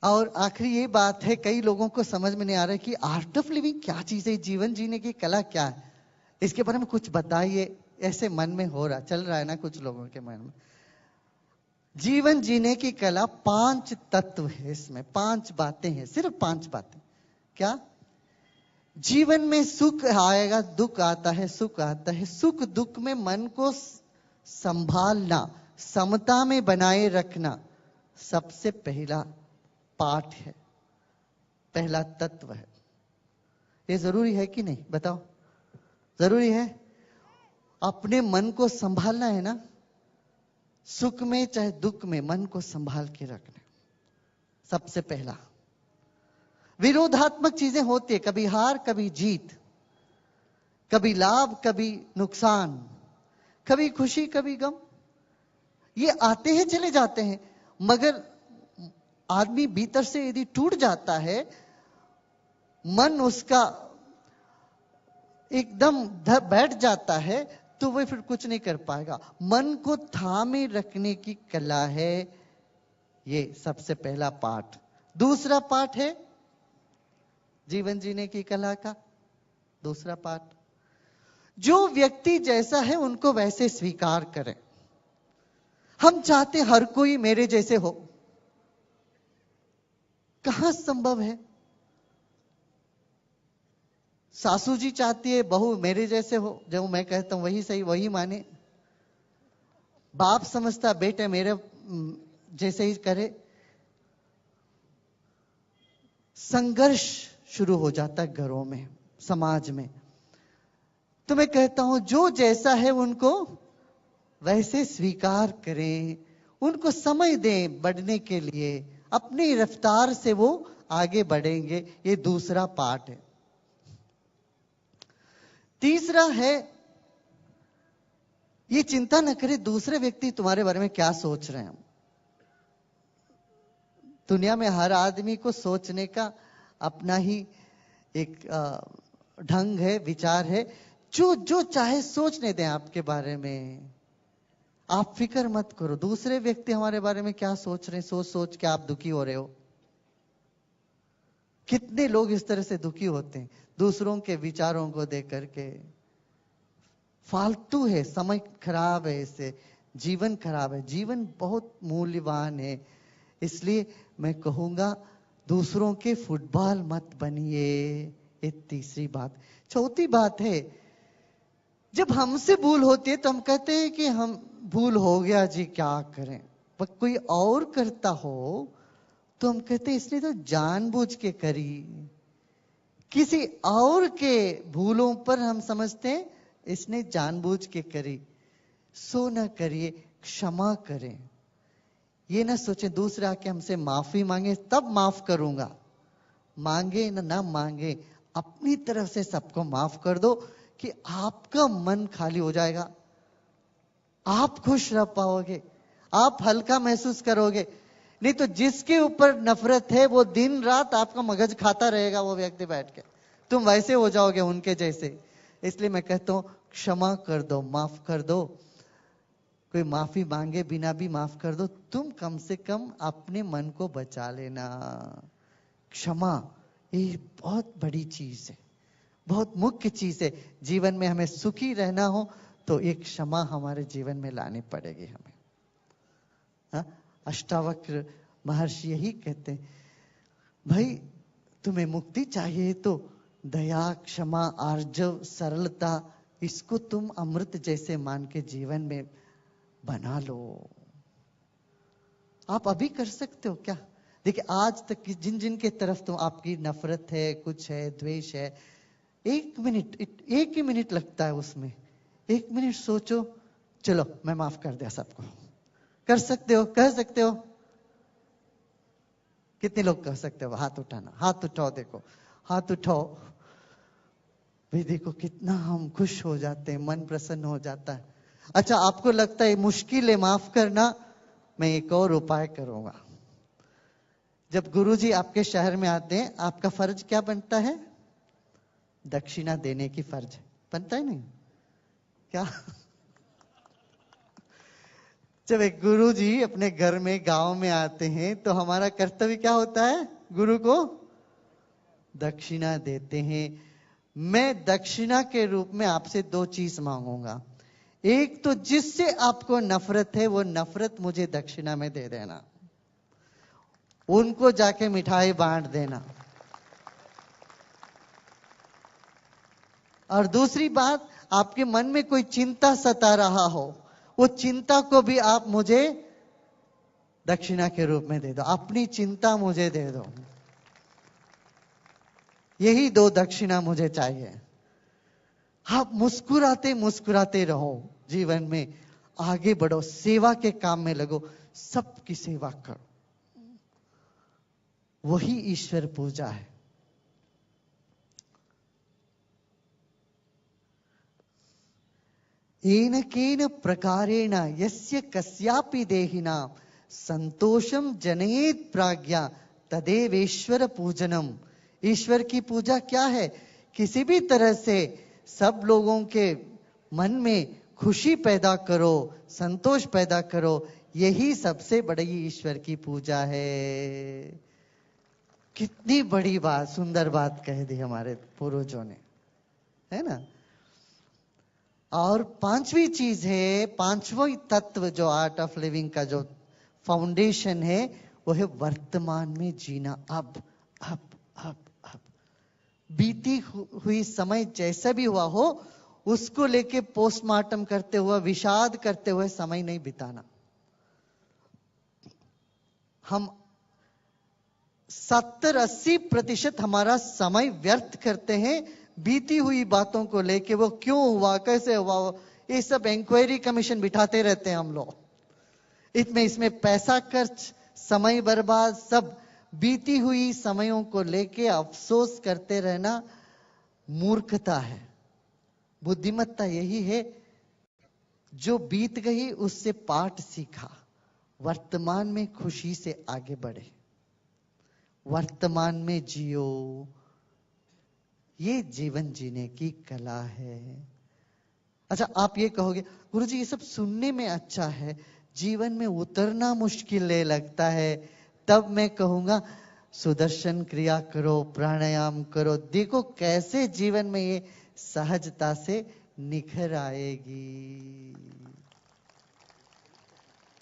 और आखिरी ये बात है, कई लोगों को समझ में नहीं आ रहा है कि आर्ट ऑफ लिविंग क्या चीज है, जीवन जीने की कला क्या है, इसके बारे में कुछ बताइए। ऐसे मन में हो रहा, चल रहा है ना कुछ लोगों के मन में। जीवन जीने की कला 5 तत्व है, इसमें 5 बातें हैं, सिर्फ 5 बातें। क्या? जीवन में सुख आएगा, दुख आता है, सुख आता है। सुख दुख में मन को संभालना, समता में बनाए रखना सबसे पहला पाठ है, पहला तत्व है। ये जरूरी है कि नहीं, बताओ? जरूरी है। अपने मन को संभालना है ना, सुख में चाहे दुख में मन को संभाल के रखना सबसे पहला। विरोधात्मक चीजें होती है, कभी हार कभी जीत, कभी लाभ कभी नुकसान, कभी खुशी कभी गम, ये आते हैं चले जाते हैं। मगर आदमी भीतर से यदि टूट जाता है, मन उसका एकदम बैठ जाता है, तो वह फिर कुछ नहीं कर पाएगा। मन को थामे रखने की कला है ये सबसे पहला पाठ। दूसरा पाठ है जीवन जीने की कला का दूसरा पाठ, जो व्यक्ति जैसा है उनको वैसे स्वीकार करें। हम चाहते हर कोई मेरे जैसे हो, कहां संभव है? सासू जी चाहती है बहू मेरे जैसे हो, जो मैं कहता हूं वही सही वही माने। बाप समझता बेटे मेरे जैसे ही करे। संघर्ष शुरू हो जाता है घरों में, समाज में। तो मैं कहता हूं जो जैसा है उनको वैसे स्वीकार करें, उनको समय दें बढ़ने के लिए, अपनी रफ्तार से वो आगे बढ़ेंगे। ये दूसरा पार्ट है। तीसरा है, ये चिंता न करें दूसरे व्यक्ति तुम्हारे बारे में क्या सोच रहे हैं। दुनिया में हर आदमी को सोचने का अपना ही एक ढंग है, विचार है। जो जो चाहे सोचने दें आपके बारे में, आप फिक्र मत करो दूसरे व्यक्ति हमारे बारे में क्या सोच रहे हैं। सोच सोच के आप दुखी हो रहे हो। कितने लोग इस तरह से दुखी होते हैं दूसरों के विचारों को देख करके। फालतू है, समय खराब है, इससे जीवन खराब है। जीवन बहुत मूल्यवान है, इसलिए मैं कहूंगा दूसरों के फुटबॉल मत बनिए। ये तीसरी बात। चौथी बात है, जब हमसे भूल होती है तो हम कहते हैं कि हम भूल हो गया जी क्या करें। पर कोई और करता हो तो हम कहते हैं इसने तो जानबूझ के करी। किसी और के भूलों पर हम समझते हैं इसने जानबूझ के करी। सो न करिए, क्षमा करें। ये ना सोचे दूसरा आके हमसे माफी मांगे तब माफ करूंगा। मांगे ना मांगे, अपनी तरफ से सबको माफ कर दो कि आपका मन खाली हो जाएगा, आप खुश रह पाओगे, आप हल्का महसूस करोगे। नहीं तो जिसके ऊपर नफरत है वो दिन रात आपका मगज खाता रहेगा, वो व्यक्ति बैठ के, तुम वैसे हो जाओगे उनके जैसे। इसलिए मैं कहता हूं क्षमा कर दो, माफ कर दो। कोई माफी मांगे बिना भी माफ कर दो, तुम कम से कम अपने मन को बचा लेना। क्षमा ये बहुत बड़ी चीज है, बहुत मुख्य चीज है। जीवन में हमें सुखी रहना हो तो एक क्षमा हमारे जीवन में लानी पड़ेगी हमें। हा? अष्टावक्र महर्षि यही कहते हैं, भाई तुम्हें मुक्ति चाहिए तो दया, क्षमा, आर्जव, सरलता, इसको तुम अमृत जैसे मान के जीवन में बना लो। आप अभी कर सकते हो क्या? देखिए आज तक जिन जिन के तरफ तो आपकी नफरत है, कुछ है, द्वेष है, एक ही मिनट लगता है उसमें। 1 मिनट सोचो, चलो मैं माफ कर दिया सबको। कर सकते हो, कह सकते हो? कितने लोग कह सकते हो? हाथ उठाना, हाथ उठाओ, देखो हाथ उठाओ भाई। देखो कितना हम खुश हो जाते हैं, मन प्रसन्न हो जाता है। अच्छा आपको लगता है मुश्किल है माफ करना, मैं एक और उपाय करूंगा। जब गुरुजी आपके शहर में आते हैं, आपका फर्ज क्या बनता है? दक्षिणा देने की फर्ज बनता है नहीं क्या? जब एक गुरु जी अपने घर में गांव में आते हैं तो हमारा कर्तव्य क्या होता है? गुरु को दक्षिणा देते हैं। मैं दक्षिणा के रूप में आपसे 2 चीज मांगूंगा। एक तो जिससे आपको नफरत है वो नफरत मुझे दक्षिणा में दे देना, उनको जाके मिठाई बांट देना। और दूसरी बात, आपके मन में कोई चिंता सता रहा हो, वो चिंता को भी आप मुझे दक्षिणा के रूप में दे दो। अपनी चिंता मुझे दे दो। यही 2 दक्षिणा मुझे चाहिए। आप मुस्कुराते मुस्कुराते रहो, जीवन में आगे बढ़ो, सेवा के काम में लगो, सबकी सेवा करो। वही ईश्वर पूजा है। येन केन प्रकारेण यस्य कस्यापि देहिना संतोषम जनयेत प्राज्ञा तदेवेश्वर पूजनम। ईश्वर की पूजा क्या है? किसी भी तरह से सब लोगों के मन में खुशी पैदा करो, संतोष पैदा करो, यही सबसे बड़ी ईश्वर की पूजा है। कितनी बड़ी बात, सुंदर बात कह दी हमारे पूर्वजों ने, है ना। और 5वीं चीज है, 5वां तत्व जो आर्ट ऑफ लिविंग का जो फाउंडेशन है, वो है वर्तमान में जीना। अब अब अब अब बीती हुई समय जैसा भी हुआ हो, उसको लेके पोस्टमार्टम करते हुए, विषाद करते हुए समय नहीं बिताना। हम 70-80% हमारा समय व्यर्थ करते हैं बीती हुई बातों को लेके। वो क्यों हुआ, कैसे हुआ, ये सब इंक्वायरी कमीशन बिठाते रहते हैं हम लोग। इसमें पैसा खर्च, समय बर्बाद, सब बीती हुई समयों को लेके अफसोस करते रहना मूर्खता है। बुद्धिमत्ता यही है, जो बीत गई उससे पाठ सीखा, वर्तमान में खुशी से आगे बढ़े, वर्तमान में जियो। ये जीवन जीने की कला है। अच्छा, आप ये कहोगे गुरुजी ये सब सुनने में अच्छा है, जीवन में उतरना मुश्किल लगता है। तब मैं कहूंगा सुदर्शन क्रिया करो, प्राणायाम करो, देखो कैसे जीवन में ये सहजता से निखर आएगी।